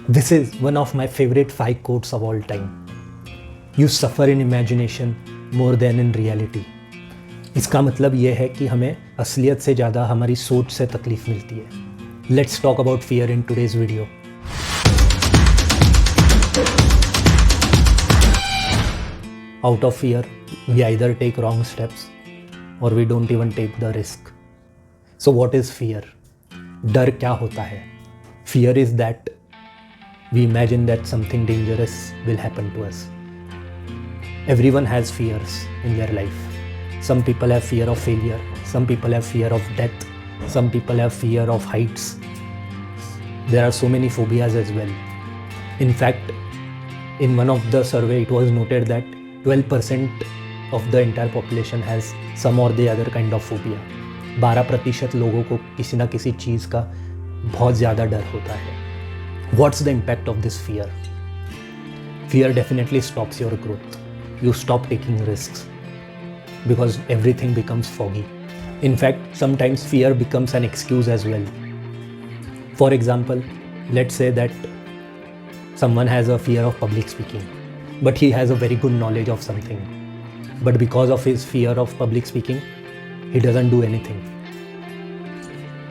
This is one of my favorite 5 quotes of all time. You suffer in imagination more than in reality. इसका मतलब ये है कि हमें असलियत से ज़्यादा हमारी सोच से तकलीफ मिलती है. Let's talk about fear in today's video. Out of fear, we either take wrong steps or we don't even take the risk. So what is fear? डर क्या होता है? Fear is that we imagine that something dangerous will happen to us. Everyone has fears in their life. Some people have fear of failure. Some people have fear of death. Some people have fear of heights. There are so many phobias as well. In fact, in one of the survey, it was noted that 12% of the entire population has some or the other kind of phobia. 12% लोगों को किसी ना किसी चीज़ का बहुत ज़्यादा डर होता है. What's the impact of this fear? Fear definitely stops your growth. You stop taking risks because everything becomes foggy. In fact, sometimes fear becomes an excuse as well. For example, let's say that someone has a fear of public speaking, but he has a very good knowledge of something. But because of his fear of public speaking, he doesn't do anything.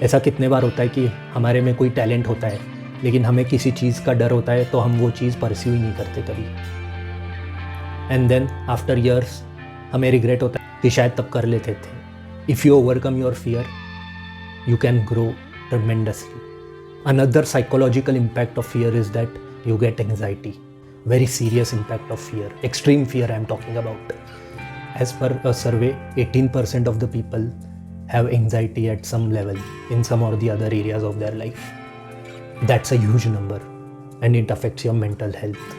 ऐसा कितने बार होता है कि हमारे में कोई talent होता है लेकिन हमें किसी चीज़ का डर होता है तो हम वो चीज़ परस्यू ही नहीं करते कभी. एंड देन आफ्टर ईयर्स हमें रिग्रेट होता है कि शायद तब कर लेते थे. If you overcome your fear you can grow tremendously. Another psychological impact of fear is that you get anxiety. Very serious impact of fear, extreme fear I am talking about. As per a survey, 18% of the people have anxiety at some level in some or the other areas of their life. That's a huge number and it affects your mental health.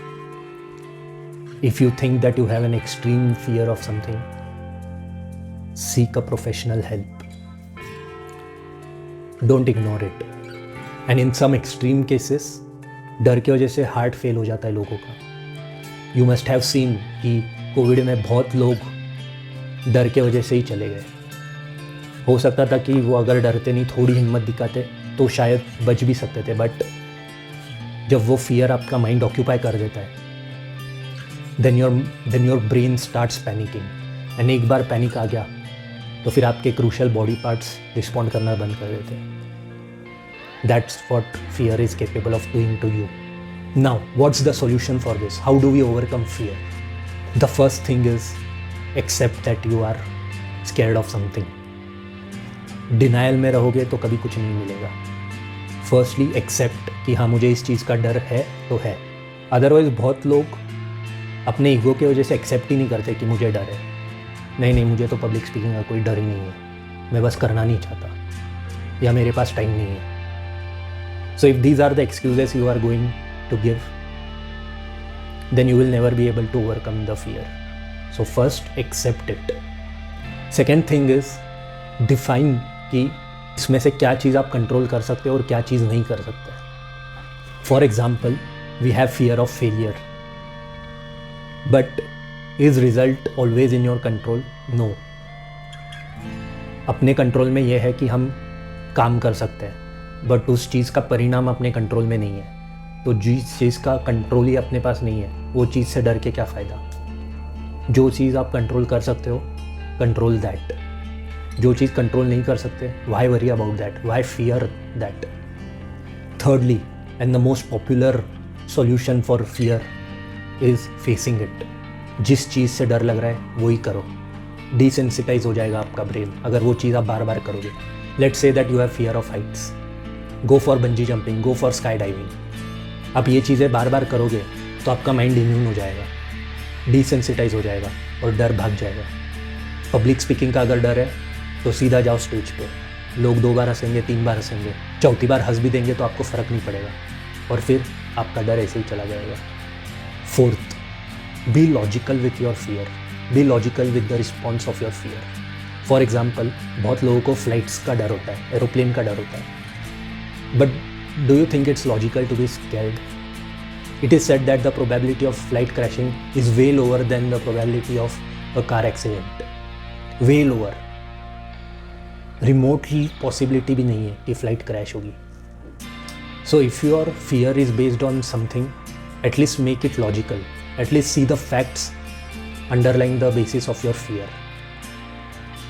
If you think that you have an extreme fear of something, seek a professional help. Don't ignore it. And in some extreme cases, डर की वजह से heart fail हो जाता है लोगों का. You must have seen कि कोविड में बहुत लोग डर के वजह से ही चले गए. हो सकता था कि वो अगर डरते नहीं, थोड़ी हिम्मत दिखाते तो शायद बच भी सकते थे. बट जब वो फियर आपका माइंड ऑक्यूपाई कर देता है then your brain starts panicking. And एक बार पैनिक आ गया तो फिर आपके क्रूशल बॉडी पार्ट्स रिस्पॉन्ड करना बंद कर देते हैं. That's what fear is capable of doing to you. Now what's the solution for this? How do we overcome fear? The first thing is accept that you are scared of something. Denial में रहोगे तो कभी कुछ नहीं मिलेगा. Firstly accept कि हाँ मुझे इस चीज़ का डर है तो है. अदरवाइज़ बहुत लोग अपने ईगो की वजह से एक्सेप्ट ही नहीं करते कि मुझे डर है. नहीं मुझे तो पब्लिक स्पीकिंग का कोई डर ही नहीं है, मैं बस करना नहीं चाहता या मेरे पास टाइम नहीं है. So if these are the excuses you are going to give then you will never be able to overcome the fear. So first accept it. Second thing is define कि इसमें से क्या चीज़ आप कंट्रोल कर सकते हो और क्या चीज़ नहीं कर सकते. For example, we have fear of failure, but is result always in your control? No. अपने कंट्रोल में यह है कि हम काम कर सकते हैं, बट उस चीज़ का परिणाम अपने कंट्रोल में नहीं है. तो जिस चीज़ का कंट्रोल ही अपने पास नहीं है वो चीज़ से डर के क्या फ़ायदा. जो चीज़ आप कंट्रोल कर सकते हो, कंट्रोल दैट. जो चीज़ कंट्रोल नहीं कर सकते, why worry about that, why fear that. Thirdly and the most popular solution for fear is facing it. जिस चीज़ से डर लग रहा है वही करो. डिसेंसिटाइज हो जाएगा आपका ब्रेन अगर वो चीज़ आप बार बार करोगे. Let's say that you have fear of Heights, go for bungee jumping, go for sky diving. आप ये चीज़ें बार बार करोगे तो आपका माइंड इम्यून हो जाएगा, डिसेंसिटाइज हो जाएगा और डर भाग जाएगा. पब्लिक स्पीकिंग का अगर डर है तो सीधा जाओ स्टेज पे. लोग 2 बार हंसेंगे, 3 बार हंसेंगे, 4थी बार हंस भी देंगे तो आपको फ़र्क नहीं पड़ेगा और फिर आपका डर ऐसे ही चला जाएगा. Fourth, be logical with your fear. Be logical with the response of your fear. For example, बहुत लोगों को फ्लाइट्स का डर होता है, एरोप्लेन का डर होता है. But do you think it's logical to be scared? It is said that the probability of flight crashing is way lower than the probability of a car accident. Way lower. Remotely possibility भी नहीं है कि flight crash होगी. So if your fear is based on something, at least make it logical. At least see the facts underlying the basis of your fear.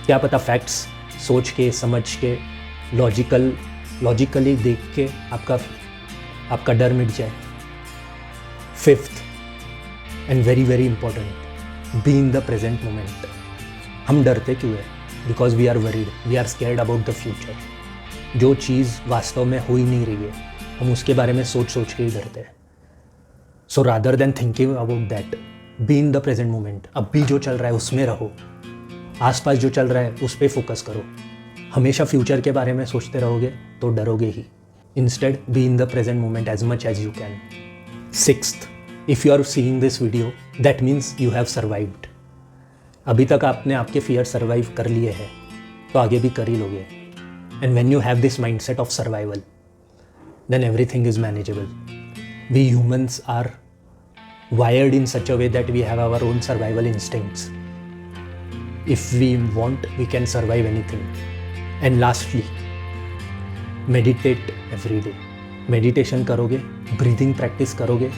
क्या पता facts सोच के समझ के लॉजिकली देख के आपका डर मिट जाए. Fifth and very very important, be in the present moment. हम डरते क्यों है? Because we are worried, we are scared about the future. जो चीज़ वास्तव में हो ही नहीं रही है, हम उसके बारे में सोच के ही डरते हैं. So rather than thinking about that, B in the present moment. अब भी जो चल रहा है उसमें रहो. आसपास जो चल रहा है उस पर फोकस करो. हमेशा फ्यूचर के बारे में सोचते रहोगे तो डरोगे ही. Instead be in the present moment as much as you can. Sixth, if you are seeing this video that means you have survived. अभी तक आपने आपके फियर सर्वाइव कर लिए हैं तो आगे भी कर ही लोगे. And when you have this mindset of survival then everything is manageable. We humans are wired in such a way that we have our own survival instincts. If we want, we can survive anything. And lastly, meditate every day. Meditation करोगे, breathing practice करोगे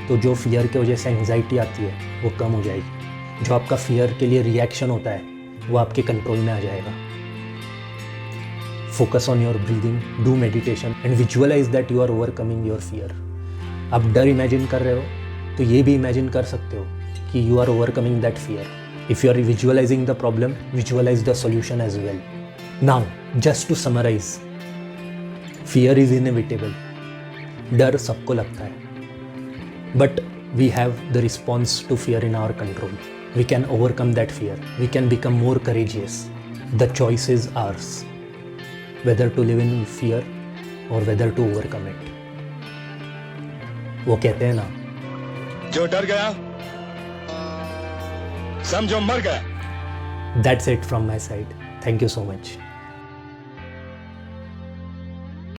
तो जो fear के वजह से anxiety आती है वो कम हो जाएगी. जो आपका fear के लिए reaction होता है वो आपके control में आ जाएगा. Focus on your breathing, do meditation and visualize that you are overcoming your fear. आप डर इमेजिन कर रहे हो तो ये भी इमेजिन कर सकते हो कि you are overcoming that fear. If you are visualizing the problem, visualize the solution as well. Now, just to summarize, fear is inevitable. डर सबको लगता है. But we have the response to fear in our control. We can overcome that fear. We can become more courageous. The choice is ours. Whether to live in fear or whether to overcome it. वो कहते हैं ना, जो डर गया समझो मर गया. That's it from my side. Thank you so much.